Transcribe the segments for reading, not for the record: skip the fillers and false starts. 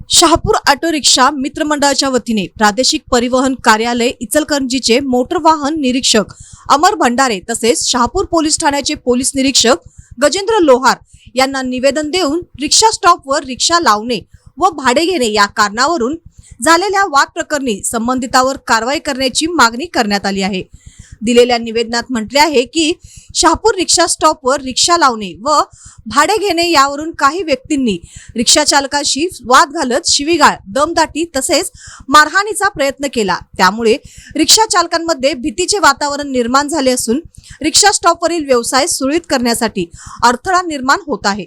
Shahapur auto rickshaw मित्र मंडळाच्या वतीने प्रादेशिक परिवहन कार्यालय इचलकरंजीचे मोटर वाहन निरीक्षक अमर भंडारे तसेच शहापूर पोलीस ठाण्याचे पोलीस निरीक्षक गजेंद्र लोहार यांना निवेदन देऊन रिक्षा स्टॉपवर रिक्षा लावणे व भाडे घेणे या कारणावरून झालेल्या वाद प्रकरणी संबंधितावर कारवाई करण्याची मागणी करण्यात आली आहे। दिलेल्या निवेदनात म्हटले आहे की शहापूर रिक्षा स्टॉपवर रिक्षा लावणे व भाडे घेणे यावरून काही व्यक्तींनी रिक्षा चालकाशी वाद घालत शिवीगाळ, दमदाटी तसेच मारहाणीचा प्रयत्न केला। त्यामुळे रिक्षा चालकांमध्ये भीतीचे वातावरण निर्माण झाले असून रिक्षा स्टॉपवरील व्यवसाय सुरळीत करण्यासाठी अडथळा निर्माण होत आहे।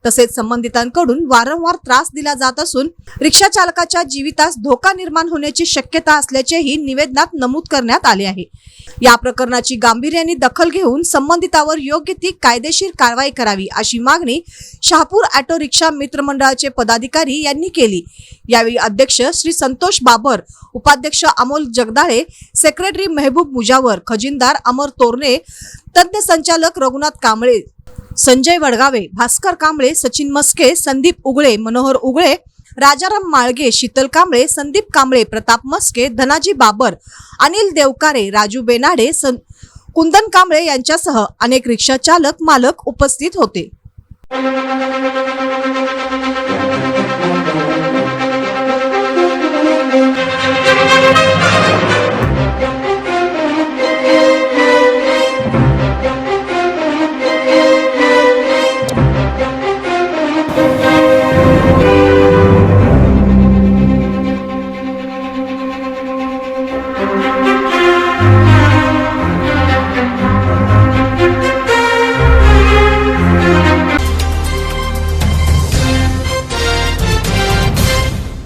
तसेच संबंधितांकडून वारंवार त्रास दिला जात असून रिक्षा चालकाच्या जीवितास धोका निर्माण होण्याची शक्यता असल्याचेही निवेदनात नमूद करण्यात आले आहे। या प्रकरणाची गांभीर्याने दखल घेऊन संबंधितावर योग्य ती कायदेशीर कारवाई करावी अशी मागणी शहापूर ऑटो रिक्षा मित्र मंडळाचे पदाधिकारी यांनी केली। यावेळी अध्यक्ष श्री संतोष बाबर, उपाध्यक्ष अमोल जगदाळे, सेक्रेटरी मेहबूब मुजावर, खजिनदार अमर तोरणे, तज्ञ संचालक रघुनाथ कांबळे, संजय वडगावे, भास्कर कांबळे, सचिन मस्के, संदीप उगळे, मनोहर उगळे, राजाराम माळगे, शीतल कांबळे, संदीप कांबळे, प्रताप मस्के, धनाजी बाबर, अनिल देवकारे, राजू बेनाडे, कुंदन कांबळे यांच्यासह अनेक रिक्षा चालक मालक उपस्थित होते।